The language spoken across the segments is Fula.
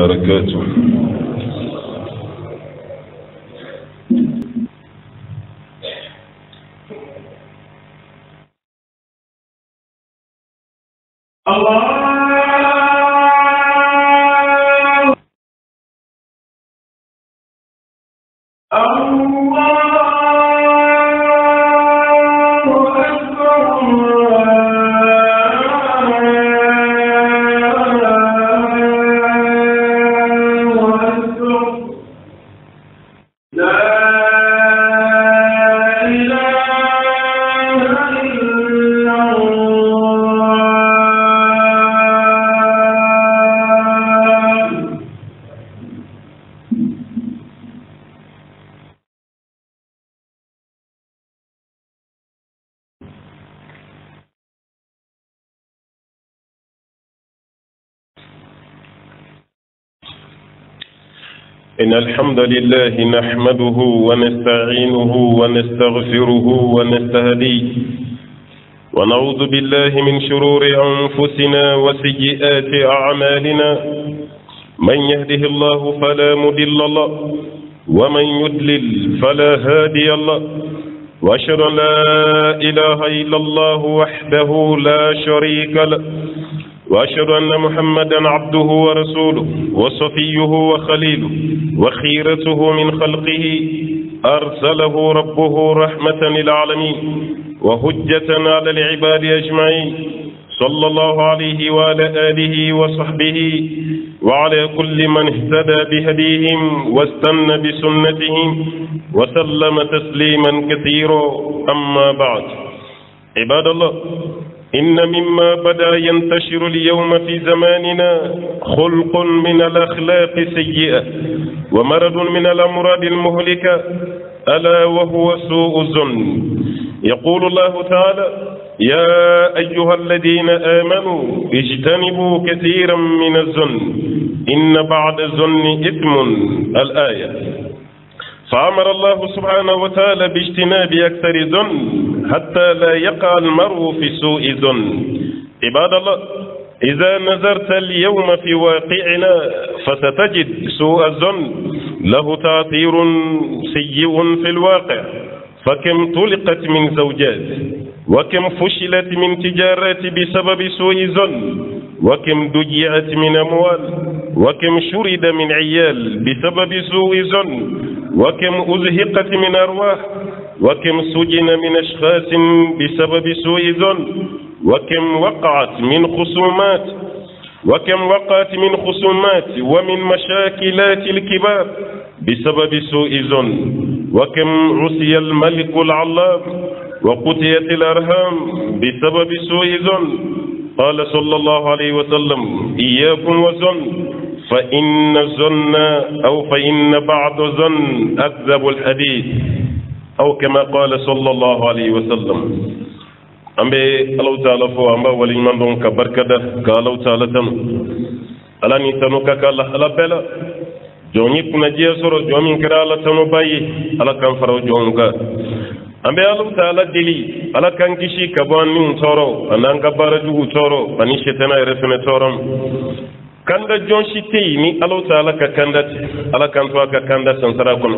وبركاته. إن الحمد لله نحمده ونستعينه ونستغفره ونستهديه ونعوذ بالله من شرور أنفسنا وسيئات أعمالنا من يهده الله فلا مضل له ومن يضلل فلا هادي له وأشهد أن لا إله إلا الله وحده لا شريك له وأشهد أن محمدا عبده ورسوله وصفيه وخليله وخيرته من خلقه أرسله ربه رحمة للعالمين وهجة على العباد أجمعين صلى الله عليه وعلى آله وصحبه وعلى كل من اهتدى بهديهم واستنى بسنتهم وسلم تسليما كثيرا. أما بعد، عباد الله، إن مما بدأ ينتشر اليوم في زماننا خلق من الأخلاق السيئة ومرض من الأمراض المهلكة، ألا وهو سوء الظن. يقول الله تعالى: يا أيها الذين آمنوا اجتنبوا كثيرا من الظن إن بعد الظن إثم، الآية. فأمر الله سبحانه وتعالى باجتناب أكثر الظن حتى لا يقع المرء في سوء الظن. عباد الله، إذا نظرت اليوم في واقعنا فستجد سوء الظن له تأثير سيء في الواقع، فكم طلقت من زوجات، وكم فشلت من تجارات بسبب سوء الظن، وكم ضيعت من أموال، وكم شرد من عيال بسبب سوء الظن، وكم أزهقت من أرواح، وكم سجن من أشخاص بسبب سوء الظن، وكم وقعت من خصومات ومن مشاكلات الكبار بسبب سوء الظن، وكم عصي الملك العلام وقطعت الأرحام بسبب سوء الظن. قال صلى الله عليه وسلم: إياكم والظن فإن بعض الظن أكذب الحديث، أو كما قال صلى الله عليه وسلم. أمبي الله تعالى فو أمبا ولي من دون كبركة قالوا تعالى تم ألا نتنو كالا ألا بلا جوني كنا جيسر جومين كرا ألا تنو باي ألا كان فرو جونكا. أمبي الله تعالى دلي ألا كان كشي كبوان نيون تورو أنان كبارا جوه تورو أني شتنا يرفن تورم kanda jonsi tey ni Allah taala ka kanda ala kan to ka kanda sansara kono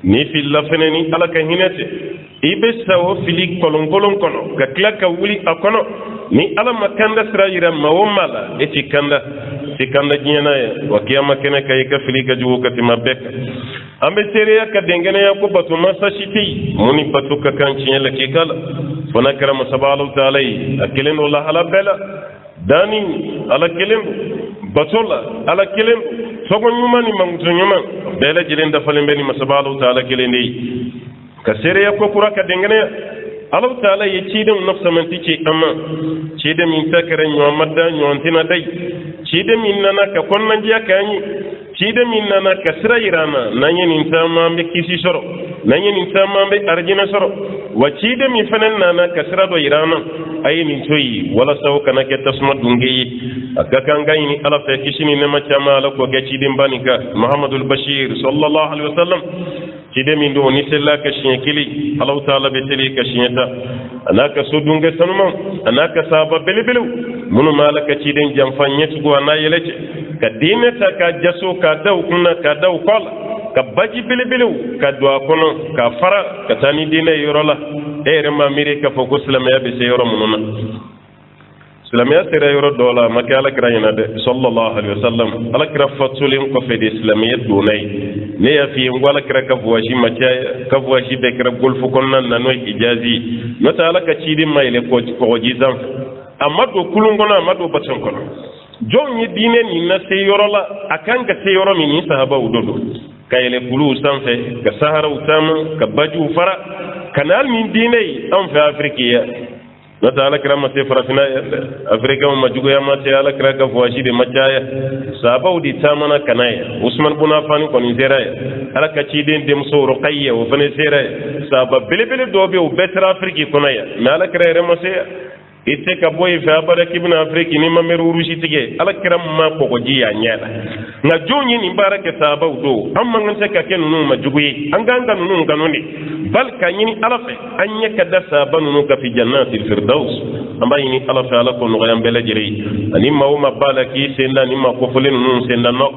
ni fi lafene ni ala ka hinete ibe sawo fili kolon kono ka klaka wuli akono ni ala makanda sirayira mawmala eti kanda si kanda jiena ya wakiyama kene kay ka fili ka juwo ka timabek ambe tere ka dengene ya ko batu masashiti muni batu ka kanchiela kikala fona karama sabalu taala akelen wala ala bela dani ala kelen batola ala kelen sogo nyuma ni manguto nyuma bela jilen da falen beni masabalu taala kelen ni ka sere ya ko kura ka dengene Allah taala ye cidem nafsa man tice amma cidem min takare nyo madda nyo antina dai cidem min nana ka konnan jiya kanyi cidem min nana ka sira irana nanye nin tamma be kisi soro nanye nin tamma be arjina soro wa cidem min fanan nana ka sira do irana ay nin toyi wala saw kana ke tasma dungi akaka ngayni ala fe kisini ne macama ala ko ge cidem banika Muhammadul Bashir sallallahu alaihi wasallam cidem min do ni sella ka shinkili Allah taala be teli ka shinyata anaka sudunga sanuma anaka saba belebelu munu malaka ciden jam fanyet go na yelece ka diine ta ka jaso ka daw kunna ka daw kol ka baji bilbilu ka do kono ka fara ka tani diine yorola e rema miri ka foko islamiyya be se yoro mununa islamiyya sira yoro dola makala krayina de sallallahu alaihi wasallam ala kra fatulin ko fe de islamiyya dunay ne ya fi ngwala kra ka voyaji macha ka voyaji be kra golfu konna nano ijazi nota ala ka cidi mayle ko jizam amma do kulungona amma do batson kono jon yi diine ni na se yoro la akan ka se yoro mi ni sahaba udodo kayele kulu sanfe ka sahara utama ka baju fara kanal min diine an fa afrikiya nata ala kira mate farafina afrika ma jugo ya mate ala kira ka voyaji de machaya sahaba udi tamana kanaya usman bin affan ko ni zera ala ka ci den dem so ruqayya wa fane zera sahaba bele dobe u betra afriki konaya na ala kira remose ite ka boy fa bara kibna afriki ni mameru rushi tige ala kiram ma ko jiya nyala na jonyi ni baraka sahaba do amma ngante ka ken nu ma juguyi an ganga nu ganoni bal ka yini ala fe an yaka da sahaba nu ka fi jannatil firdaus amma yini ala fa ala ko no gayam bela jiri ani ma o ma balaki senda ni ma ko folen nu senda nok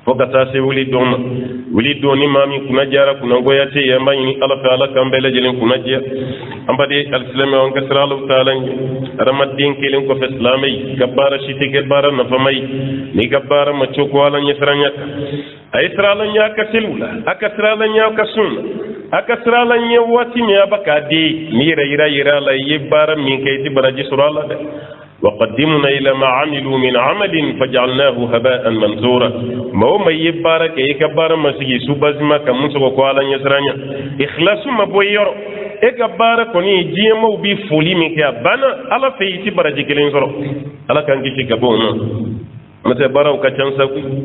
fokata se wuli doni mami kuna jara kuna goyate yamba yini ala fa ala kan bela jilin kuna jiya ambade alislam on kasra Allah taala ramaddin kelin ko islamai gabbara shiti gabbara nafamai ni gabbara macho ko ala nyasranya aisra la nyaka silula akasra la nyaka sunna akasra la nyawati mi abaka de ni ira la yibara min kayti baraji surala de وقدمنا إلى ما عملوا من عمل فجعلناه هباء منثورا ما هو ما يبارك يكبر ما سيجي سبزما كمنسو قوالا يسرانيا إخلاص ما بوير إكبر كوني جيما وبي فولي مكيا بنا على فيتي برجي كلين زرو على كان كيشي كبونا متى براو كاتشانسا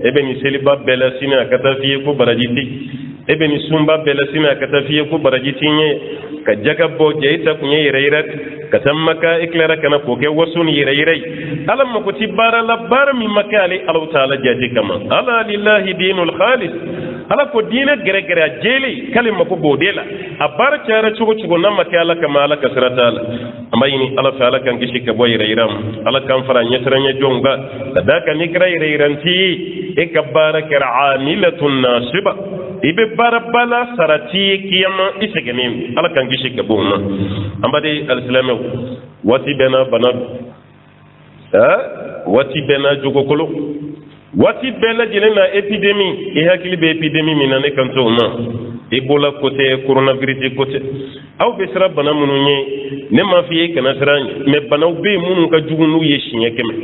ابني سيلبا بلاسينا كتافيه كو برجيتي ابني سومبا بلاسينا كتافيه كو برجيتي كجاكا بو جيتا كوني يريرات كتمكا إكلارا كنا فوكي وسون يريري ألم مكتي بارا لبارا من مكالي الله تعالى جاتي كما ألا لله دين الخالص ألا كو دينة غرغرة جيلي كلمة كو بوديلا أبارا كارا چوكو چوكو نمكالا كما ألا كسرتالا أما يني ألا فعلا كان كشي كبو يريرام ألا كان فرا نيسرانيا جونغا تداكا نكرا يريرانتي إكبارا كرعاملة ناصبة ibe barabala sarati kiyama isegene ala kan gishi kabuma ambade alislamu wati bena banad wati bena jogokolo wati bela jelena epidemie e hakili be epidemie minane kanto na ebola côté coronavirus côté aw be sra bana mununye ne ma fiye kana sranye me bana be munun ka jugunu yeshinye keme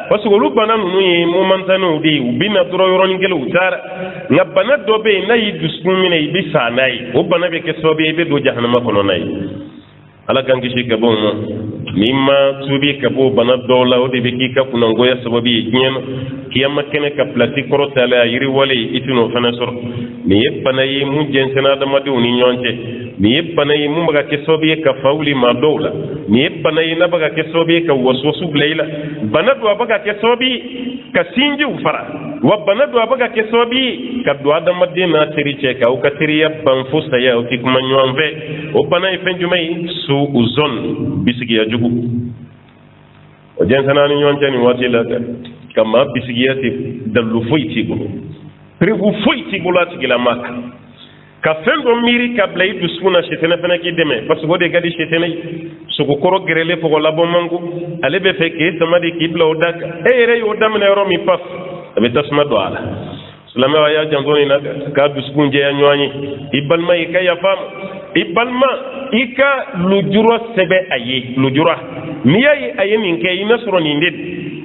parce que lu bana nunu ye momentano de ubina doro yoroni gele utara nga bana dobe na yi dusumine ibi sanai o bana be ke sobe be do jahannama kono nay ala kan gishi ka bon mimma tubi ka bo bana dola o de be ki ka kuna ngoya sababi nyen kiyama kene ka plastic korotala yiri wale itino fana sor ni yebana yi mun jensena da madu ni nyonte ni yebana yi mun baga ke sobe ka fauli ma dola ni yebana yi na baga ke sobe ka waswasu gleila bana do baga ke sobe ka sinji ufara wa bana do baga ke sobe ka do da madina teriche ka o ka teriya ban fusta ya o tikuma nyonve o bana yi fenjumai su uzon bisigi ya jugu o jensena ni nyonte ni watila kama bisigi ya ti dalu foiti gulo prevu foiti gulo atigila maka ka fendo miri ka blay du suna shetena fena ki deme parce que de gadi shetena su ko koro grele fo la bo mangu ale be feke samadi ki bla odak e re yo dam ne romi paf be tasma do ala salama wa ya jangoni na ka du skunje ya nyoni ibalma ika ya fam ibalma ika lujura sebe aye lujura miyayi aye minke ina suro ni nded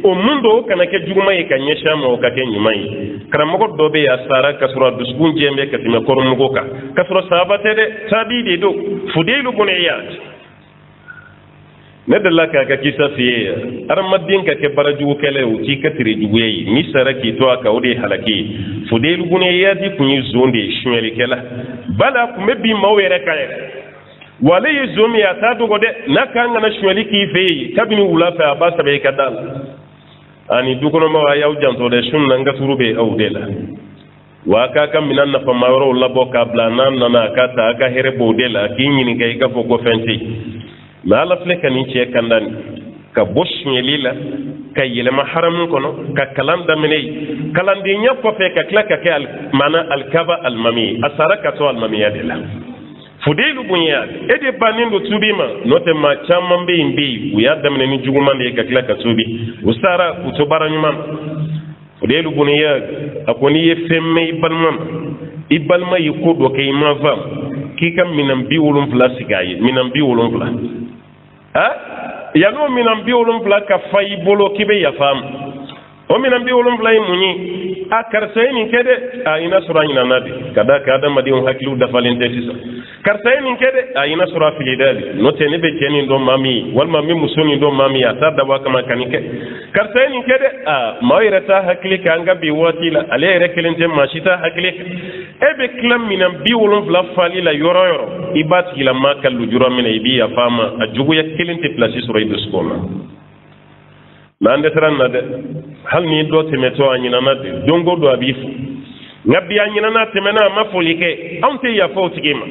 o mundo kana ke juguma e kanye shama o kake nyimai karamago dobe ya sara kasura dusgun jembe katime korumugo ka kasura sabate de sabidi do fudailu buniyat nedalla ka ka kisa fiye armadin ka ke baraju kele o ti katire juguyi ni sara ki to aka odi halaki fudailu buniyat kunyi zonde shmeli kela bala kumebi mawere kale wale zomi ya tadu gode nakanga na shmeli ki fe kabini ulafa abasa be kadal ani dukono ma wa yaw janto de sunna nga turube awdela wa ka kam minan na fa mawro la boka bla nan na ka ta ka here bodela ki nyini kay ka foko fenti na la fleka ni che kandani ka bosh nyelila ka yelema haram kono ka kalanda menei kalandi nya ko fe ka klaka ke mana alkaba almami asara ka to almami adela fudelu bunya ede banindo tubima note ma chamman be imbi uya damne ni jugumande ka klaka tubi usara utubara nyuma fudelu bunya akoni ye femme ibalma yikodo ke imava kika minam bi wolum plasigaye minam bi wolum pla ha yano minam bi wolum pla ka fay bolo kibe ya fam o minam bi wolum pla munyi akarsayni kede a ina surani nanade kada kada madi on hakilu dafalente sisa karsayni kede a ina sura filidali note ne be keni ndo mami wal mami musoni ndo mami ata dawa kama kanike karsayni kede a mawirata hakili kanga bi watila ale rekelente mashita hakili ebe klam minam bi wolum pla falila yoro ibati la makalu juro mina ibi ya fama ajugu ya kelente place sura ido skona nande taranna de hal ni do temeto anyina nade dongo do abifu ngabi anyina na temena mafolike amte ya fawtigema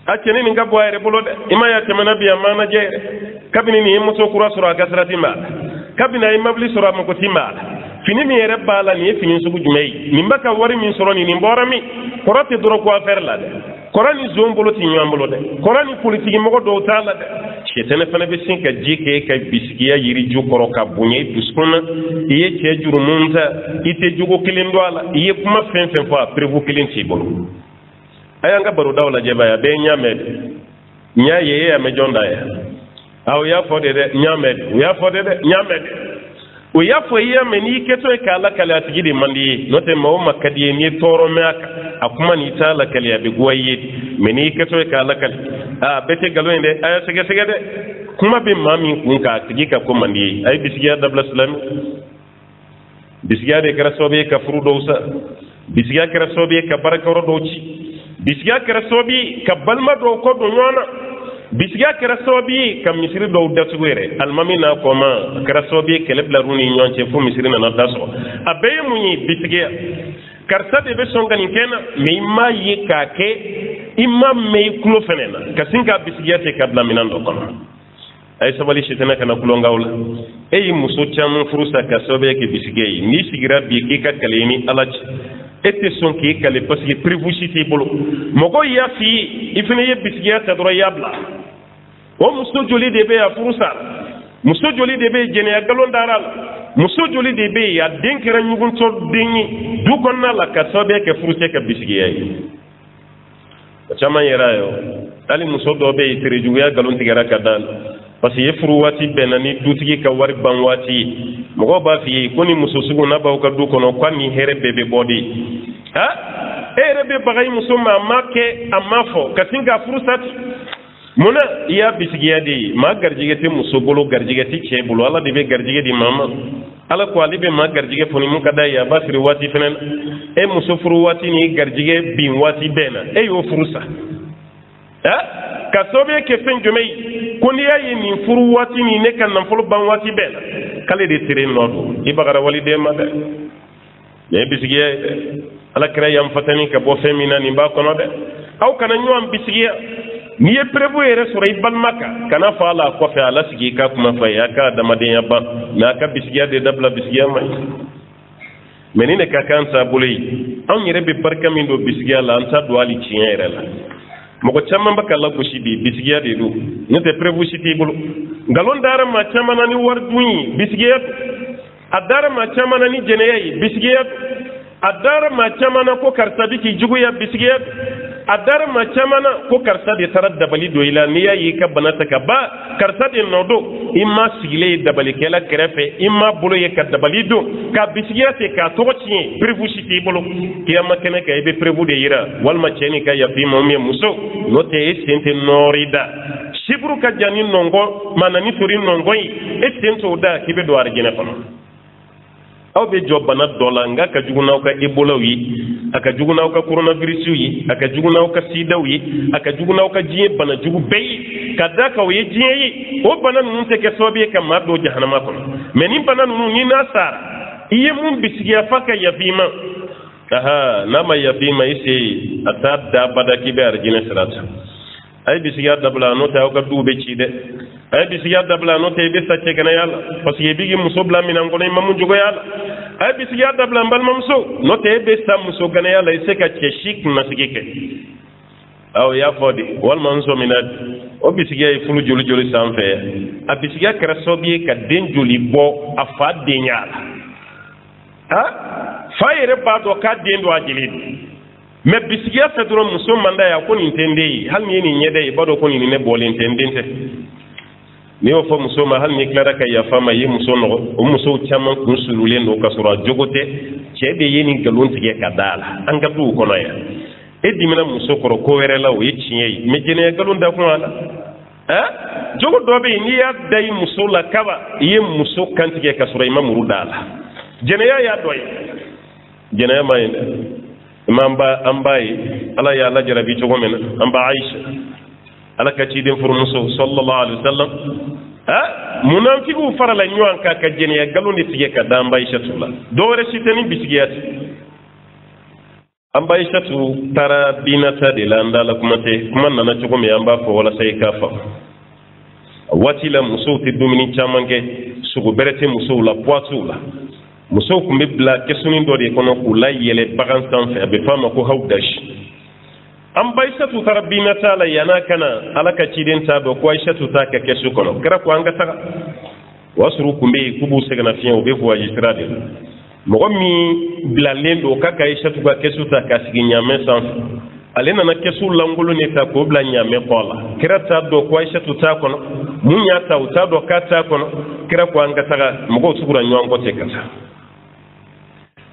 akene ni ngabo ayre bolode ima ya temena bi amana je kabini ni muso kura sura gasratima kabina imabli sura makotima fini mi yere bala ni fini sugu jumei nimbaka wari min soro ni mbora mi korate doro ko affaire la de korani zombolo ti nyambolo de korani politique mo do tala de chetene fana be sinka jike kay bisigiya yiri jukoro ka bunye duskuna iye che juru munta ite jugo kilindo ala iye kuma fen fo prevu kilinti bolo ayanga baro dawla jeba ya be nyamed nyaye ya me jonda ya aw ya fode de nyamed ya fode de nyamed o ya fo ya me ni keto e kala kala tigidi mandi note mawo makadi ni toro me akuma ni tala kala ya be goye me ni keto e kala kala a bete galo inde aya sege sege de kuma be mami kun ka tigi ka ko mandi ay bisiya dabla islam bisiya de kara sobe ka furudosa bisiya kara sobe ka baraka rodoci bisiya kara sobe ka balma do ko do nyona bisiga kera sobi kam misiri do dasuwere almami na koma kera sobi kelebla runi nyonche fu misiri na daso abeye munyi bisiga karsa de be songa ni kena me imma yikake imma me kulo fenena kasinka bisiga te kabla minando kono ay sabali shetana kana kulonga wala ay muso cham furusa ka sobe ke bisiga ni sigira bi ke ka kaleni alaji ete son ki kale parce que prévocité bolo mogo ya fi ifine ye bisiga ta doro yabla o muso joli de be ya furusa muso joli de be jene ya galon daral muso joli de be ya denkera nyugun to dengi du konna la ka sobe ke furuse ka bisigi yayi chama yerayo ali muso do be tere ya galon tigara kadal parce que furu wati benani dutigi ka wari ban wati mogo ba fi koni muso sugu na ba ka du kono kwani here bebe body ha rebe bagay muso ma make amafo kasinga furusati muna iya bisigiya de ma garjige te muso bolo garjige ti che bolo ala de be garjige di mama ala ko ali be ma garjige foni mun kada ya basri wati fenen e muso furu wati ni garjige bin wati bena e yo furusa ka sobe ke fen jomei ko ni ayi ni furu wati ni ne kan nan folo ban wati bena kale de tere nodo ibagara wali de ma de ne bisigiya ala kra yam fatani ka bo femina ni ba kono de aw kana nyuam bisigiya ni ye prevu yere sura ibal maka kana fala ko fe ala sigi ka kuma fa ya ka da madenya ba na ka bisigiya de dabla bisigiya mai menine ka kan sa bulai an yere be barka min do bisigiya la anta do ali ciyere la moko chamma baka la ko shibi bisigiya de do ne te prevu siti bulu galon dara ma chamma nani war duyi bisigiya adara ma chamma nani jeneyi bisigiya adara ma chamma na ko karsabi ki juguya bisigiya adar ma chamana ko karsa de tarad dabali do ila niya yi ka banata ka ba karsa de nodo imma sigile dabali kala krefe imma bolo ye ka dabali do ka bisigiya te ka tochi prévocité bolo kiyama kene ka ibe prévu de yira wal ma cheni ka ya bi momi muso no te sente norida shibru ka jani nongo manani tori nongo yi sente da kibe do arjina kono aw be jobana dola nga ka jugunaw ka ebola wi aka jugunaw ka coronavirus wi aka jugunaw ka sida wi aka jugunaw ka jiye bana jugu bey kada ka wi jiye yi o bana nun te ke sobe ka ma do jahannama ko mais ni bana nun ni nasar iye mun bisigiya faka yabima aha nama yabima ise atada bada kibe arjina sirata ay bisiya dabla no ta ka dube ci de ay bisiya dabla no te be sacce gana yalla parce que bigi muso bla minan ko mamu jugo yalla ay bisiya dabla mbal mamso no te be sam muso gana yalla se ka ce shik na sigike aw ya fodi wal manso minad o bisiya e fulu joli joli sanfe a bisiya kara sobi ka den joli bo afa den yalla ha fayere ba do ka den do ajili me bisiya fedro muso manda ya ko nintende hal ni ni nyede ba do ko ni ne bol intendente ni o fo muso ma hal ni klara ka ya fama yi muso no o muso chama kun sululen do kasura jogote chebe yeni galon tige kadala an ga du ko no ya edimina muso koro ko were la o yichiye me jene galon da ko ala jogo do be ni ya dai muso la kaba yi muso kan tige kasura imamuru dala jene ya doy jene ya mai imam ba an bayi ala ya la jarabi to gomen an ba aisha ala ka ci den furu muso sallallahu alaihi wasallam munafiqu farala nyuan ka ka jeni ya galoni tige ka da an ba aisha tula do re sitani bisigiyat an ba aisha tu tara binata de landa la kuma te kuma nana to gomen an ba fo wala sai ka fa wati la muso ti domini chamange sugu berete muso la poatula muso kun bɛ bila kɛsuni dɔ de kɔnɔ k'u la yɛlɛ bagan sanfɛ a bɛ f'a ma ko hawdash an ba Aisatu taara binna t'a la yan'a kana ala ka ciden t'a dɔn ko Aisatu t'a kɛ kɛsu kɔnɔ kɛra ko an ka taga o y'a sɔrɔ u kun bɛ yen k'u b'u sɛgɛnna fiɲɛ u bɛ voyage sira de la mɔgɔ min bilalen don k'a ka Aisatu ka kɛsu ta k'a sigi ɲaamɛ sanfɛ ale nana kɛsu lankolon de ta k'o bila ɲaamɛ kɔ la kɛra t'a dɔn ko Aisatu t'a kɔnɔ mun y'a ta u t'a dɔn k'a t'a kɔnɔ kɛra ko an ka taga mɔgɔw tugura ɲɔgɔn kɔ ten ka taa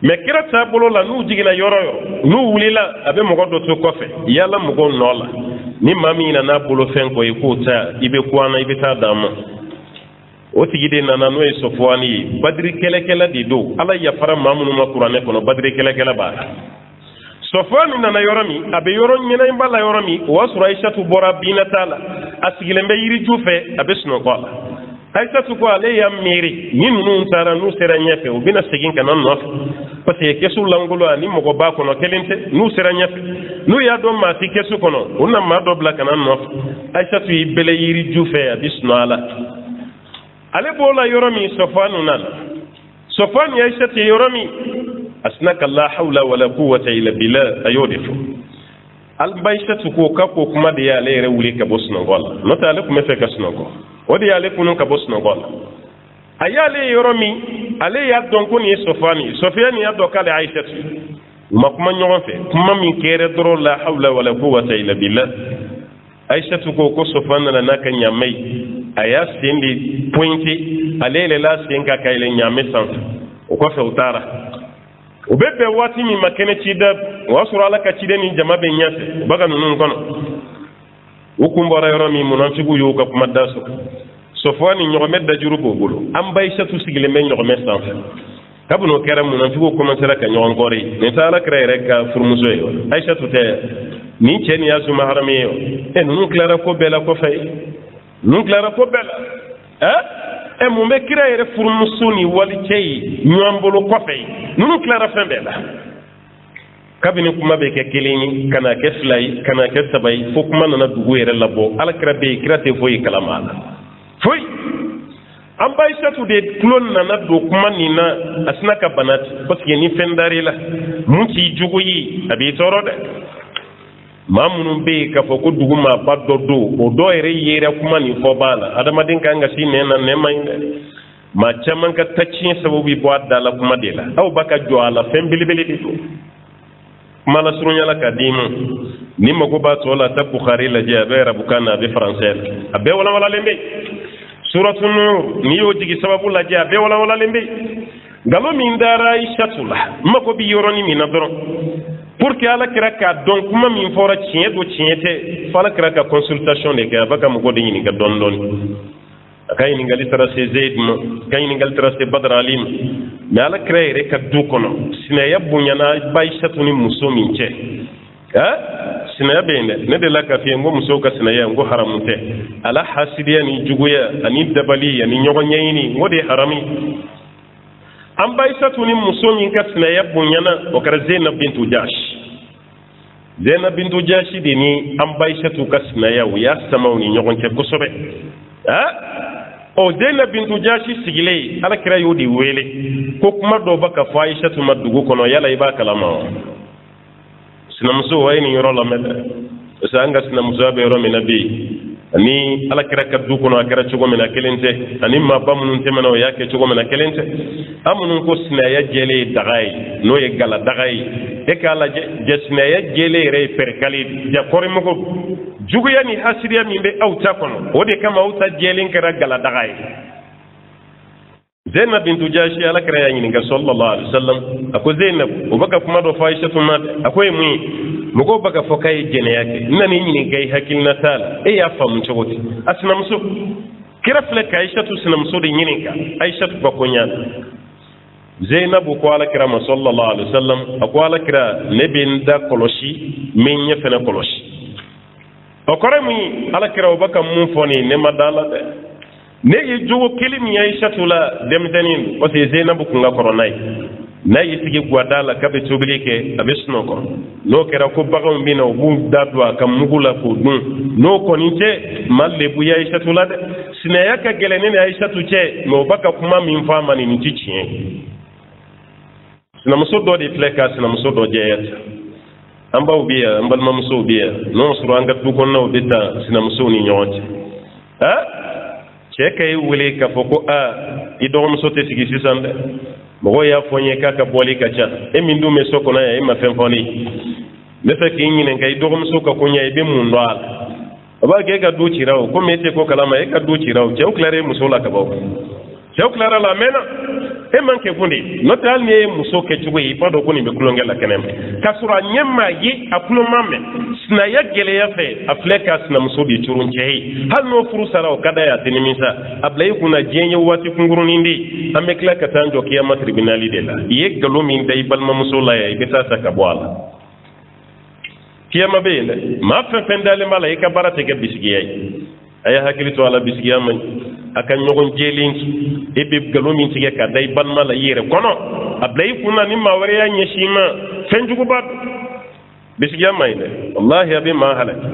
mais kira taabolo la n'u jiginna yɔrɔ yɔrɔ n'u wulila a bɛ mɔgɔ dɔ to kɔfɛ yala mɔgɔw nɔ la ni maa min nana bolo fɛn kɔ i k'o ta i bɛ kuana i bɛ taa d'a ma o tigi de nana n'o ye Sɔfuwani ye badiri kɛlɛkɛla de don ala yafara maa minnu ma kuranɛ kɔnɔ badiri kɛlɛkɛla b'a la Sɔfuwani nana yɔrɔ min a bɛ yɔrɔ ɲɛnaba la yɔrɔ min o y'a sɔrɔ Aisatu bɔra binata la a sigilen bɛ yiriju fɛ a bɛ sunɔgɔ a la Aisatu ko ale y'a miiri ni ninnu taara n'u sera ɲɛfɛ u bɛna segin ka na nɔfɛ parce que kɛsu langolo ani mɔgɔ b'a kɔnɔ kelen tɛ n'u sera ɲɛfɛ n'u y'a dɔn maa ti kɛsu kɔnɔ u na maa dɔ bila ka na nɔfɛ Aisatu y'i bɛlɛ yiriju fɛ a bɛ sunɔgɔ a la ale b'o la yɔrɔ min Sɔfuwani nana Sɔfuwani Aisatu ye yɔrɔ min a sina ka la hawla wala quwwata illa billah a y'o de fɔ Aisatu ko k'a ko kuma de y'ale yɛrɛ wuli ka bɔ sunɔgɔ la n'o tɛ ale tun bɛ fɛ ka sunɔgɔ o de y'ale kunun ka bɔ sunɔgɔ la a y'ale yɔrɔ min ale y'a dɔn ko nin ye Sɔfuwani y'a dɔn k'ale Aisatu u ma kuma ɲɔgɔn fɛ kuma min kɛra dɔrɔn la hawla wala quwwata illa billah Aisatu ko Sɔfuwani nana n'a ka ɲaamɛ ye a y'a sen de pointé ale yɛlɛla sen kan ka yɛlɛ ɲaamɛ sanfɛ o kɔfɛ u taara u bɛ bɛn waati min ma kɛnɛ cida o y'a sɔrɔ ala ka ciden ni jama bɛ ɲɛfɛ u b'a ka ninnu kɔnɔ u kun bɔra yɔrɔ min munafiqu y'u ka kuma da sɔrɔ Sɔfuwani ɲɔgɔmɛ dajuru b'o bolo an ba Aisatu sigilen bɛ ɲɔgɔmɛ sanfɛ kabini o kɛra munafiqu commencera ka ɲɔgɔn kɔri nin tɛ alakira yɛrɛ ka furumuso ye Aisatu tɛ nin cɛ nin y'a suma harami ye ninnu tilara ko bɛɛ la kɔfɛ ninnu tilara ko bɛɛ la mun bɛ kira yɛrɛ furumuso ni wali cɛ ye ɲɔgɔn bolo kɔfɛ ninnu tilara fɛn bɛɛ la kabini kuma bɛ kɛ kelen ye kana kɛ fila ye kana kɛ saba ye fo kuma nana dugu yɛrɛ labɔ alakira bɛ yen kira tɛ foyi kalama a la foyi an ba Aisatu de tulo nana don kuma nin na a sina ka bana parce que ni fɛn dar'i la mun t'i jogo ye a b'i tɔɔrɔ dɛ maa minnu bɛ yen k'a fɔ ko dugu maaba dɔ don o dɔ yɛrɛ yera kuma nin fɔ b'a la adamaden kan ka si nɛn na nɛn man ɲi dɛ maa caman ka taciɲɛ sababu bɛ bɔ a da la kuma de la aw b'a ka jɔ a la fɛn belebele de don kuma la surunyala ka d'i ma ni mago b'a tɔ la taa Bukhari lajɛ a bɛ arabukan na a bɛ faransɛ la a bɛɛ walawalalen bɛ yen suratu Nur n'i y'o jigi sababu lajɛ a bɛɛ walawalalen bɛ yen nkalon min dara Aisatu la n mago bɛ yɔrɔnin min na dɔrɔn pour que ala kira k'a dɔn kuma min fɔra tiɲɛ don tiɲɛ tɛ fo ala kira ka consultation de kɛ a b'a ka mɔgɔ de ɲininka dɔɔni dɔɔni a ka ɲininkali taara se Zeyid ma a ka ɲininkali taara se Badr Ali ma mais ala kira yɛrɛ ka du kɔnɔ sinaya bonyana ba Aisatu ni muso min cɛ sinaya bɛ yen dɛ ne de la k'a f'i ye n ko musow ka sinaya n ko haramu tɛ ala hasidiya ni juguya ani dabali ani ɲɔgɔn ɲɛɲini n ko de ye haramu an ba Aisatu ni muso min ka sinaya bonyana o kɛra Zainab bintu Jahsh Zainab bintu Jashi de ni an Aishatu kasnaya ya sama ni ɲɔgɔn cɛ kosɛbɛ o Zainab bintu Jashi sigilen Alakira y'o de wele ko kuma dɔ bɛ ka fɔ Aishatu ma dugu kɔnɔ yala i b'a kalama wa sinamuso a ye nin yɔrɔ lamɛn dɛ parce que an ka sinamusoya bɛ yɔrɔ min na bi ani Alakira ka du kɔnɔ a kɛra cogo min na kelen tɛ ani maaba minnu tɛmɛna o y'a kɛ cogo min na kelen tɛ an minnu ko sinaya jɛlen ye daga ye n'o ye gala daga ye e k'a lajɛ sinaya jɛlen yɛrɛ ye pɛrikali ja kɔrimɔgɔ juguya ni hasiriya min bɛ aw ta kɔnɔ o de kama aw ta jɛlen kɛra gala daga ye Zainab bintu Jashi Alakira y'a ɲininka sallallahu alaihi wasallam a ko Zainab o bɛ ka kuma dɔ fɔ Aishatu ma dɛ a ko ye mun ye mɔgɔw bɛ ka fɔ k'a ye jɛnɛya kɛ n nana i ɲininka i hakilina t'a la e y'a faamu cogo di a sinamuso kira filɛ ka Aishatu sinamuso de ɲininka Aishatu ba ko ɲa Zainab ko Alakira ma sallallahu alaihi wasallam a ko Alakira ne bɛ n da kɔlɔsi n bɛ n ɲɛ fɛnɛ kɔlɔsi o kɔrɔ mun ye Alakira o bɛ ka mun fɔ ne ma da la dɛ ne ye jogo kelen min ye Aishatu la denmisɛnnin parce que Zainab kun ka kɔrɔ n'a ye n'a y'i sigi guwada la k'a bɛ tobili kɛ a bɛ sunɔgɔ n'o kɛra ko baganw bɛ na u b'u da don a ka mugu la k'o dun n'o kɔni tɛ ma lebu ye Aishatu la dɛ sinaya ka gɛlɛn ne ni Aishatu cɛ mais o bɛ ka kuma min fɔ a ma nin tɛ tiɲɛ sinamuso dɔ de filɛ ka sinamuso dɔ jɛya ta an baw bɛ yan an balimamusow bɛ yan n'o sɔrɔ an ka du kɔnɔnaw bɛ ta sinamusow ni ɲɔgɔn cɛ cɛ ka e wele k'a fɔ ko i dɔgɔmuso tɛ sigi sisan dɛ mɔgɔ y'a fɔ n ye k'a ka bɔli ka ca e min dun bɛ so kɔnɔ yan e ma fɛn fɔ ne ye ne fɛ k'i ɲininka i dɔgɔmuso ka koɲɛ i bɛ mun dɔn a la a b'a kɛ e ka du cira o komi e tɛ ko kalama e ka du cira o cɛw tilara e muso la ka ban cɛw tilara la a mɛnna e man kɛ kun de n'o tɛ hali ni e ye muso kɛ cogo ye i b'a dɔn ko nin bɛ tulonkɛ la kɛnɛ ma k'a sɔrɔ a ɲɛ maa ye a tulo ma mɛn sinaya gɛlɛya fɛ a filɛ ka sinamuso de curun cɛ ye hali n'o furu sara o ka d'a ye a tɛ nimisa a bila i kunna diɲɛ ye waati kunkurunin de ye an bɛ tila ka taa jɔ kiyama tribunali de la i ye nkalon min da i balimamuso la yan i bɛ taa sa ka bɔ a la kiyama bɛ yen dɛ maa fɛn fɛn dalen b'a la i ka baara tɛ kɛ bisigiya ye a ye hakili to a la bisigiya man ɲi a ka ɲɔgɔn jɛlen e bɛ nkalon min tigɛ ka da i balima la i yɛrɛ kɔnɔ a bila i kunna ni maa wɛrɛ y'a ɲɛsin i ma fɛn juguba don bisigiya man ɲi dɛ wallahi a bɛ maa halaki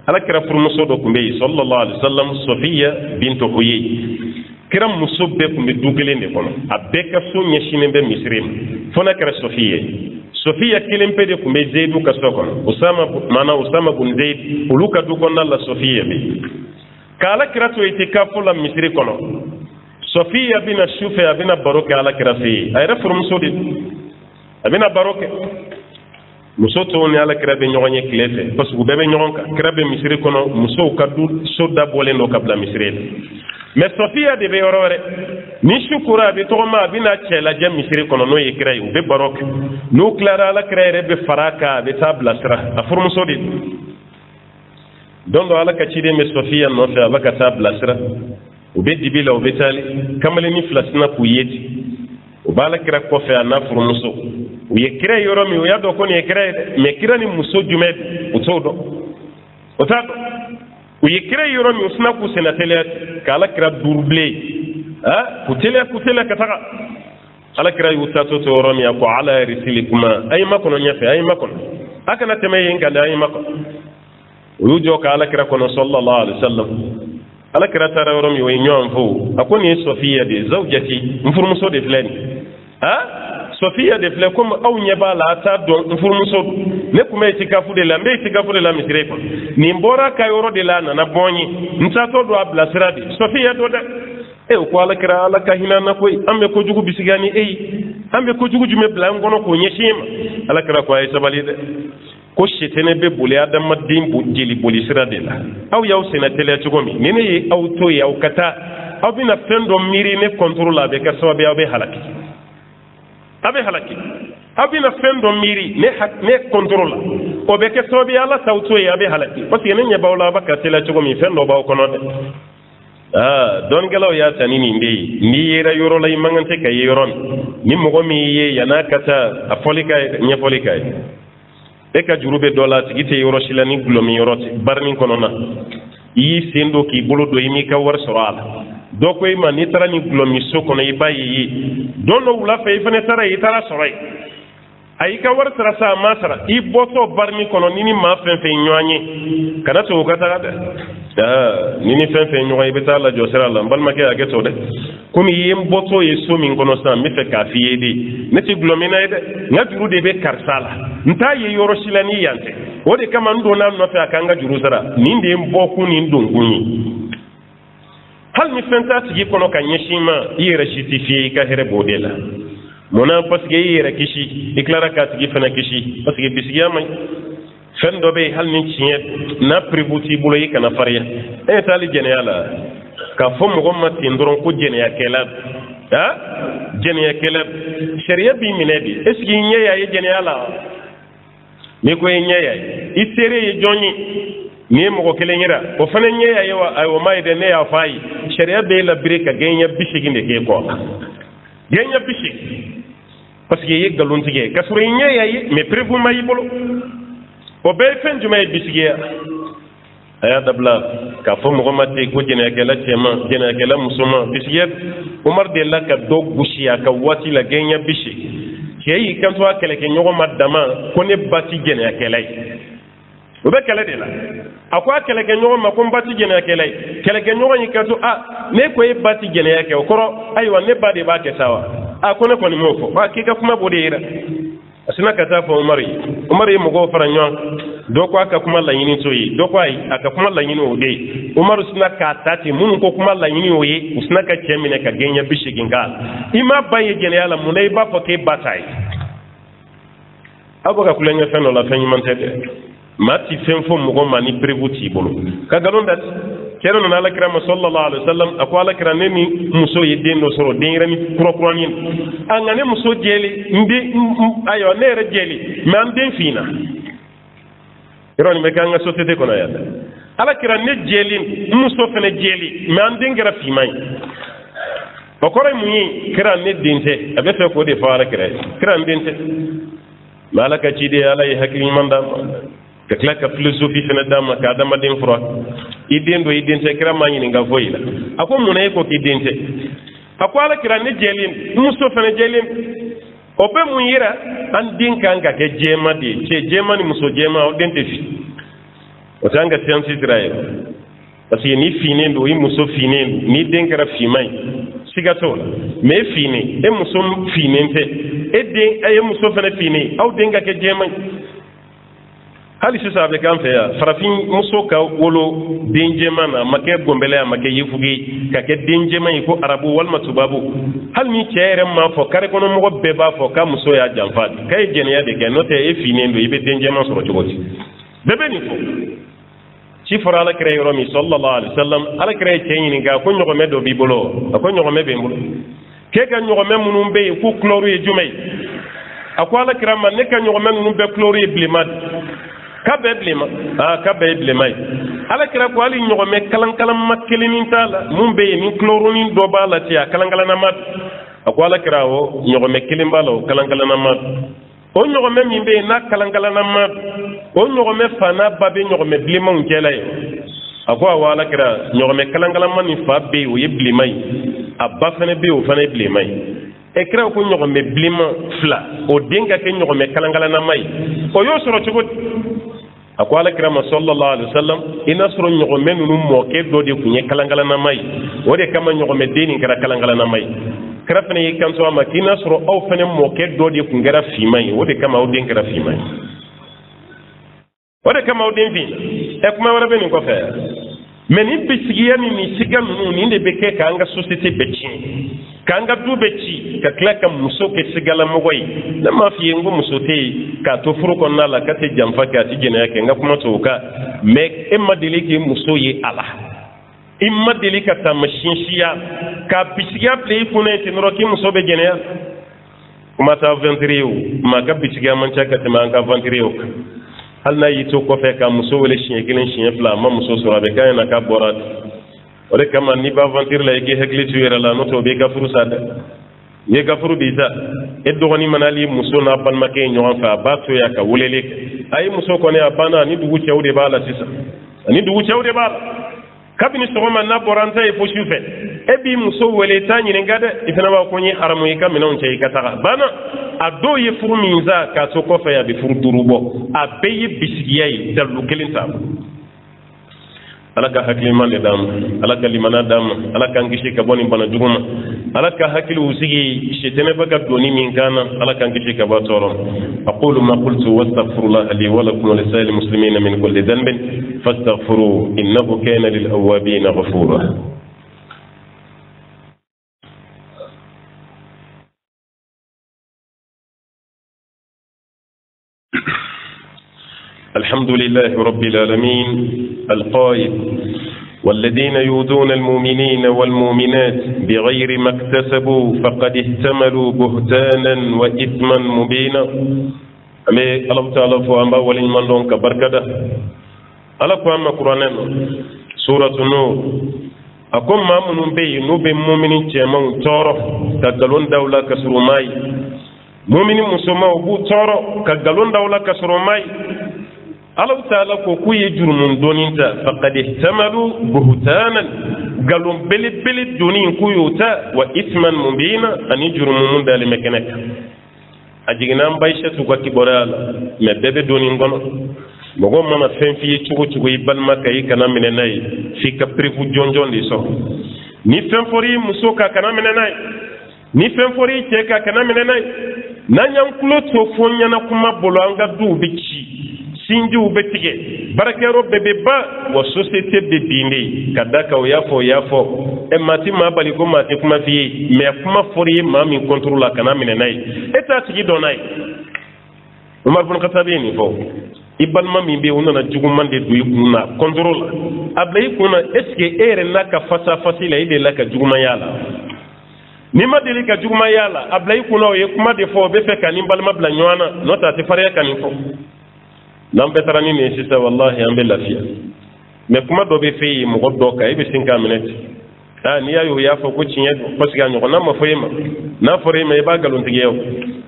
Alakira furumuso dɔ tun bɛ yen sallallahu alaihi wasallam Sofiya bintu Huyay kira muso bɛɛ tun bɛ du kelen de kɔnɔ a bɛɛ ka so ɲɛsinnen bɛ misiri ma fo n'a kɛra Sofiya Sofiya kelen pe de tun bɛ Zayidu ka so kɔnɔ Usama bun Zayd olu ka du kɔnɔna la Sofiya bɛ ka Alakira to itikafu la misiri kɔnɔ Sofiya bɛna sufɛ a bɛna baro kɛ Alakira fɛ yen a yɛrɛ furumuso de a bɛna baro kɛ muso tɔw ni Alakira bɛ ɲɔgɔn ye tile fɛ parce que u bɛɛ bɛ ɲɔgɔn kan kira bɛ misiri kɔnɔ musow ka du so dabɔlen don ka bila misiri la mais Sofiya de bɛ yɔrɔ wɛrɛ ni su kora a bɛ tɔgɔma a bɛna cɛ lajɛ misiri kɔnɔ n'o ye kira ye u bɛ baro kɛ n'u tilara Alakira yɛrɛ bɛ fara a kan a bɛ taa bilasira a furumuso de don dɔ Ala ka ciden bɛ Sofiya nɔfɛ a bɛ ka taa bilasira u bɛ dibi la u bɛ taali kamalennin fila sina k'u ye ten u b'a Alakira kɔfɛ a n'a furumuso u ye kira ye yɔrɔ min u y'a dɔn ko nin ye kira ye dɛ mais kira ni muso jumɛn u t'o dɔn o t'a dɔn u ye kira ye yɔrɔ min u sina k'u senna teliya ka Alakira durubilen k'u teliya ka taga Alakira y'u taa to yɔrɔ min a ko ala risili kuma a ye makɔnɔ ɲɛfɛ a ye makɔnɔ a kana tɛmɛ yen kan dɛ a ye makɔnɔ u y'u jɔ ka Alakira kɔnɔ sallallahu alaihi wasallam Alakira taara yɔrɔ min o ye ɲɔgɔn fɔ a ko nin ye Sofiya de zawjati n furumuso de filɛ nin Sofiya de filɛ komi aw ɲɛ b'a la a t'a dɔn n furumuso ne tun bɛ itikafu de la n bɛ itikafu de la misiri kɔnɔ nin bɔra ka yɔrɔ de la a nana bɔ n ye n taatɔ don a bilasira de Sofiya dɔ dɛ o ko Alakira Ala ka hinɛ na koyi an bɛ kojugu bisigiya ni e ye an bɛ kojugu jumɛn bila n kɔnɔ k'o ɲɛsin e ma Alakira ko a ye sabali dɛ ko sitɛnɛ bɛ boli adamaden jeli boli sira de la aw y'aw senna teliya cogo min ni ne ye aw to yen aw ka taa aw bɛna fɛn dɔ miiri ne contrôle la a bɛ kɛ sababu ye aw bɛ halaki a bɛ halaki aw bɛna fɛn dɔ miiri ne contrôle la o bɛ kɛ sababu ye Ala t'aw to yen a bɛ halaki parce que ne ɲɛ b'aw la a bɛ ka teliya cogo min fɛn dɔ b'aw kɔnɔ dɛ dɔnnikɛlaw y'a ta ni nin de ye n'i yera yɔrɔ la i man kan tɛ ka ye yɔrɔ min ni mɔgɔ min y'i ye yan'a ka taa a fɔli k'a ye ɲɛfɔli k'a ye e ka juru bɛ dɔ la a tigi tɛ yɔrɔ si la ni gulɔmin yɔrɔ tɛ barinin kɔnɔna i y'i sen don k'i bolo don i m'i ka wari sɔrɔ a la dɔ ko i ma n'i taara ni gulɔmin so kɔnɔ i b'a ye don dɔ wula fɛ i fana taara ye i taara sɔrɔ yen ay ka war sara sa masara I boto barni kono nini ma fen fe nyoanye kana to ka ta da nini fen fe nyoye be ta la jo sera la mbal make age to de kumi yem boto ye so min kono sa mi fe ka fiye di neti glomina de nga juru de be karsala nta ye yoro silani yante o de kama ndo na no fe akanga juru sara ninde mboku ni ndongunyi hal mi fenta tigi kono ka nyeshima yere justifier ka here bodela mona parce que yere kishi iklara ka tigi fana kishi parce que bisiya may fen do be hal ni chiye na pributi bulo yi kana fariya e tali jeniala ka fo mo gomma tindoron ko jeniya kela ha jeniya kela sharia bi minedi est ce que nyeya ye jeniala mi ko nyeya isere ye jonni ni mo kelen yira o fana nyeya ye wa ay o may de ne ya fay sharia be la breka genya bishiginde ke ko genya bishig parce que yegga lontige kasuru nyeya yi me prevu may bolo o be fen jumay bisigiya aya dabla ka fo mo mate ko jene kala tema jene kala musuma bisigiya umar de la ka dog bushiya ka wati la genya bishi kei kan to akele ke nyogo madama ko ne bati jene kala o be kala de la akwa kele ke nyogo ma ko bati jene kala kele ke nyogo ni ka to ne ko e bati jene yake o koro aywa ne bade ba ke sawa akone ko ni mofo ba kika kuma bodira asina kata fo umari mo go faranyo do ko aka kuma la yini toyi do ko ay aka kuma la yini ode umaru sina ka tati mun ko kuma la yini oye usina ka chemine ka genya bishigingal ima baye gene yala munay ba fo ke batay aboka kulenya feno la fenyi mantede mati fen fo mo go mani prevuti bolo ka galonda kero na ala kirama sallallahu alaihi wasallam akwa ala kirane ni muso yedden no soro den rami kuro ni angane muso jeli mbi ayo ne re jeli man den fina kero ni mekanga société kono ya ala kirane jeli muso fene jeli man den gara fimai okore muyi kirane dinte abe fe ko de fara kirane dinte malaka ci de ala yi hakki manda ka kila ka philosophie fana dama ka dama den fura idin do idin te kira manyi nga voila ako muna ko ki dinte ako ala kira ne jelin muso fana jelin o be mun yira an din kan ka ke jema de che jema ni muso jema o dente fi o tanga science israel parce que ni fine ndo yi muso fine ni den kara fi mai sigato me fine e muso fine te e den ay muso fana fine au den ga ke jema hali sisa be kan fe ya farafin muso ka wolo denjema na make gombele ya make yifugi ka ke denjema ko arabu wal matubabu hal ni chere ma fo kare kono mo be ba fo ka muso ya jamfa kay jene ya de ke note e fini ndo ibe denjema so chogoti bebe ni fo ci fora la kre yoromi sallallahu alaihi wasallam ala kre chenyi nga ko nyogo medo bi bolo ko nyogo mebe mbulu ke ga nyogo memunu be ku kloru e jumay akwala kirama ne ka nyogo memunu be kloru e blimad kabe blema kabe blema ala kira ko ali nyogo me kalan makkelini tala mumbe ni chlorine do bala ti kalan na mat ko ala kira o nyogo me kelim bala o kalan na mat o nyogo me mimbe na kalan na mat o nyogo me fana babe nyogo me blema ngela yo akwa wala kira nyogo me kalan man ni fa be o ye blema abba fane be o fane blema e kira ko nyogo me blema fla o denga ke nyogo me kalan na mai o yo soro chugo akwala kirama sallallahu alaihi wasallam ina soro nyogo menu mo ke do de kunye kalangala na mai wode kama nyogo me deni kara kalangala na mai kara fene yi kan so ma kina soro au fene mo ke do de kungara fi mai wode kama o den kara fi mai wode kama o den bi e kuma wala beni ko fe meni bisigiya ni sigal nu ni de beke ka anga société bechi ka anga du bechi ka klaka muso ke sigala mogoy na ma fi ngo muso te ka to furu kon na la ka te jamfa ka ti jene yake nga kuma to ka me emma deliki muso ye ala imma delika ta mashinshiya ka bisigiya play kuna te noro ki muso be jene ya kuma ta ventriu ma ka bisigiya man chaka te ma ka ventriu hal na yito ko fe ka muso wala shin kelen shin fla ma muso so rabe kay na ka borat wala kama ni ba ventir la yake hekli tuera la noto be ka furu sada ye ka furu bisa e do ni manali muso na ban make nyon fa ba to ya ka wulele ay muso ko ne abana ni dugu chawde bala sisa ni dugu chawde bala kabini so ma na boranta e fo shufe e bi muso wele tanyi ne gade ifana ba ko ni haramu ka minon cey ka taga bana a dɔw ye furu min za k'a to kɔfɛ a bɛ furu duuru bɔ a bɛɛ ye bisigiya ye dalu kelen t'a bolo ala ka hakiliman de d'an ma ala ka limana d'an ma ala k'an kisi ka bɔ nin bana jugu ma ala ka hakiliw sigi sitɛnɛ bɛ ka doni min kan na ala k'an kisi ka bɔ tɔɔrɔ ma aqulu ma qultu wastaghfirullah li wa lakum wa lisa'il muslimina min kulli dhanbin fastaghfiruhu innahu kana lil awwabin ghafura الحمد لله رب العالمين القائل والذين يؤذون المؤمنين والمؤمنات بغير ما اكتسبوا فقد احتملوا بهتانا وإثما مبينا أمي الله تعالى فأما ولي من دون كبركة على قام قرآن سورة النور أقوم ما من بي نوب مؤمن تيمون تورو كقلون دولة كسرماي مؤمن مسلم أبو تورو كقلون دولة كسرماي Allah ta'ala ko ku ye jurumun doninta faqad ihtamalu buhtanan galum beli donin ku yota wa ithman mubina ani jurumun dal mekanek ajigina mbaisha tu ko kiborala me bebe donin gono mogo mama fen fi chugo ibalma kay kana minenay fi ka privu jonjon di so ni fen fori musoka kana minenay ni fen fori cheka kana minenay nanyam kulo to fonya na kuma bolo anga du bichi sinjiw bɛ tigɛ baarakɛyɔrɔ bɛɛ bɛ ban wa société bɛ bin ka da kan o y'a fɔ maa ti maa bali ko maa tɛ kuma f'i ye mais kuma fɔra i ye maa min contrôle la kana minɛ n'a ye e t'a tigi dɔn n'a ye Umar bin Khattab ye nin fɔ i balima min bɛ yen o nana juguman de don i kun na contrôle la a bila i kun na est ce que e yɛrɛ n'a ka face la e de la ka juguman y'a la n'i ma deli ka juguman y'a la a bila i kun na o ye kuma de fɔ o bɛ fɛ ka nin balima bila ɲɔgɔn na n'o tɛ a tɛ farinya ka nin fɔ. N'an bɛɛ taara ni nin sisan wallahi an bɛ lafiya mais kuma dɔ bɛ fɛ yen mɔgɔ dɔ kan e bɛ sin k'a minɛ ten n'i y'a ye o y'a fɔ ko tiɲɛ don parce que a ɲɔgɔnna ma fɔ e ma n'a fɔra e ma i b'a nkalontigiya o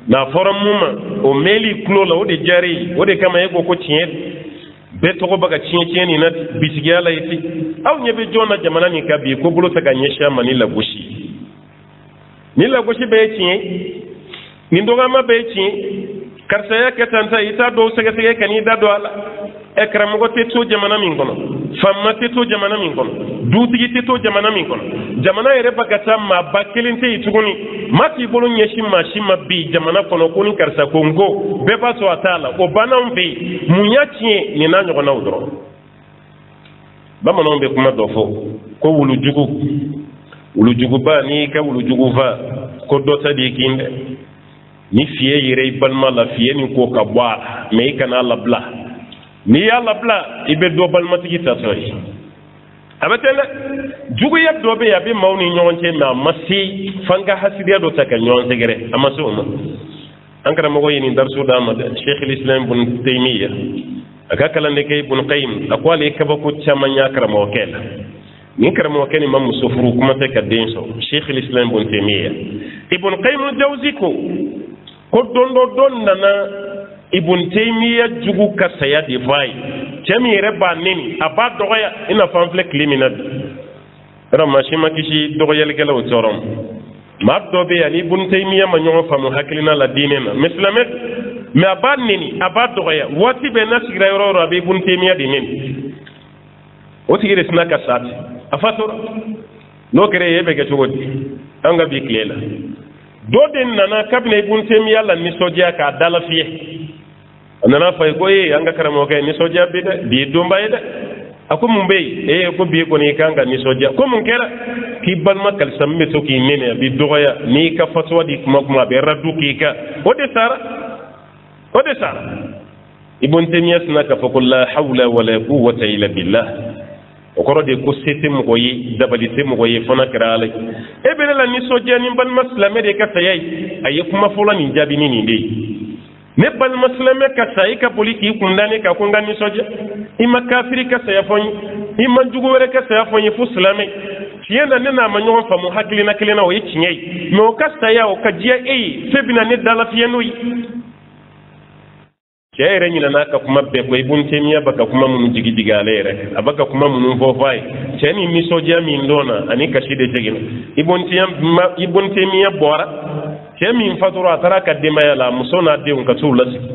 mais a fɔra mun ma o mɛnli tulo la o de diyara e o de kama e ko tiɲɛ don bɛɛ tɔgɔ bɛ ka tiɲɛ nin na bisigiya la ye ten aw ɲɛ bɛ jɔn na jamana nin kan bi ko bolo tɛ ka ɲɛsin a ma ni lagosi ni lagosi bɛɛ ye tiɲɛ nin dɔgɔyama bɛɛ ye tiɲɛ karsaya kɛ tanta i t'a dɔw sɛgɛsɛgɛ ka n'i da don a la karamɔgɔ tɛ to jamana min kɔnɔ faama tɛ to jamana min kɔnɔ dutigi tɛ to jamana min kɔnɔ jamana yɛrɛ bɛ ka taa maaba kelen tɛ yen tuguni maa t'i bolo ɲɛsin maa si ma bi jamana kɔnɔ ko ni karisa ko n ko bɛɛ b'a sɔrɔ a t'a la o banna anw fɛ yen mun y'a tiɲɛ nin n'a ɲɔgɔnnaw dɔrɔn bamananw bɛ kuma dɔ fɔ ko wulujuguba n'i ka wulujugu fa ko dɔ ta di kin dɛ ni fiye yɛrɛ i balima la fiye nin ko ka bɔ a la mais i kana labila n'i y'a labila i bɛ dɔ balimatigi ta sɔrɔ ye a bɛ ten dɛ juguya dɔ bɛ yen a bɛ maaw ni ɲɔgɔn cɛ mais a ma se f'an ka hasidiya dɔ ta ka ɲɔgɔn sɛgɛrɛ a ma se o ma an karamɔgɔ ye nin dariso d'an ma dɛ Sheikh al-Islam Ibn Taymiya a ka kalanden kɛ Ibn Qayyim a ko ale ye kabako caman y'a karamɔgɔkɛ la nin karamɔgɔkɛ nin ma muso furu kuma tɛ ka den sɔrɔ Sheikh al-Islam Ibn Taymiya Ibn Qayyim al-Jawzi ko don dɔ dɔ nana Ibn Taymiya jugu ka saya de f'a ye cɛ min yɛrɛ b'a neni a b'a dɔgɔya i n'a fɔ an filɛ tile min na bi yɔrɔ maa si ma kisi dɔgɔyalikɛlaw tɔɔrɔ ma maa dɔ bɛ yan ni Ibn Taymiya ma ɲɔgɔn faamu hakilina la diinɛ na mais silamɛ mais a b'a neni a b'a dɔgɔya waati bɛɛ n'a sigira yɔrɔ o yɔrɔ a bɛ Ibn Taymiya de neni o tigi de sina ka sa ten a fatura n'o kɛra e bɛ kɛ cogo di an ka bi tile la dɔ de nana kabini Ibn Taymiya la nisɔndiya k'a dala fiyɛ a nana fɔ ye ko an ka karamɔgɔkɛ nisɔndiya bi dɛ bi ye donba ye dɛ a ko mun bɛ yen ko bi kɔni i kan ka nisɔndiya ko mun kɛra k'i balima kalisa min bɛ to k'i nɛnɛ a bɛ dɔgɔya n'i ka fatuwa di kuma a bɛ radu k'i kan o de sara Ibn Taymiya sina k'a fɔ ko la hawla wala quwwata illa billah o kɔrɔ de ko se tɛ mɔgɔ ye dabali tɛ mɔgɔ ye fana kɛra ala ye e bɛ ne la nisɔndiya ni balima silamɛ de ka saya ye a ye kuma fɔlɔ nin jaabi ni nin de ye ne balima silamɛ ka sa i ka boli k'i kun da ne kan ko n ka nisɔndiya i ma kafiri ka saya fɔ n ye i ma jugu wɛrɛ ka saya fɔ n ye fo silamɛ tiɲɛ na ne n'a ma ɲɔgɔn faamu hakilina kelen na o ye tiɲɛ ye mais o ka saya o ka diya e ye fɛn bɛna ne dalafiya n'o ye cɛ yɛrɛ ɲinana ka kuma bɛɛ ko Ibn Taymiya bɛ ka kuma minnu jigi ale yɛrɛ a bɛ ka kuma minnu fɔ a ye cɛ ni nisɔndiya min dɔn na ani kasi de seginna Ibn Taymiya bɔra cɛ min fatura a taara ka denbaya la muso n'a denw ka t'u lasigi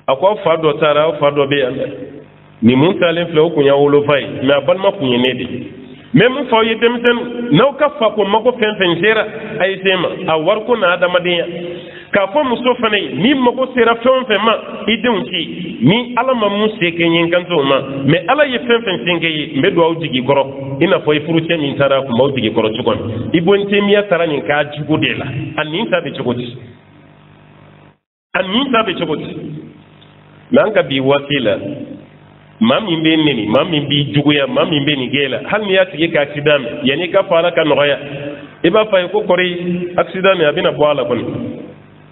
a ko aw fa dɔ taara aw fa dɔ bɛ yan dɛ nin mun taalen filɛ o kun y'a wolofa ye mais a balima kun ye ne de mais mun fɔ aw ye denmisɛnnin n'aw ka fako mago fɛn fɛn sera a ye se ma a wariko n'a adamadenya k'a fɔ muso fana ye ni mago sera fɛn o fɛn ma i denw ci ni ala ma mun se kɛ n ye n kan t'o ma mais ala ye fɛn fɛn sen kɛ ye n bɛ don aw jigi kɔrɔ i n'a fɔ i furucɛ min taara kun b'aw jigi kɔrɔ cogo min i bɔ n teriya taara nin k'a jugu de la a nin ta bɛ cogo di a nin ta bɛ cogo di mais an ka bi waati la maa min bɛ neni maa min b'i juguya maa min bɛ nin kɛ la hali n'i y'a tigi ka accident min yanni i ka fɔ ala ka nɔgɔya i b'a fɔ a ye ko kɔri accident min a bɛna bɔ a la kɔni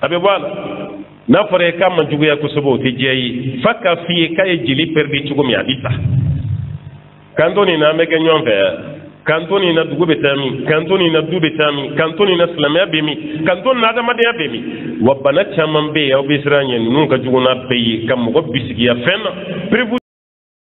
a bɛ bɔ a la n'a fɔra ye k'a ma juguya kosɛbɛ o tɛ diya ye f'a ka f'i ye k'a ye jeli pɛridi cogo min a bɛ sa k'an to nin na an bɛ kɛ ɲɔgɔn fɛ k'an to nin na dugu bɛ taa min k'an to nin na du bɛ taa min k'an to nin na silamɛya bɛ min k'an to nin na adamadenya bɛ min wa bana caman bɛ yen aw bɛ siran ɲɛ ninnu ka jugu n'a bɛɛ ye ka mɔgɔ bisigiya fɛn na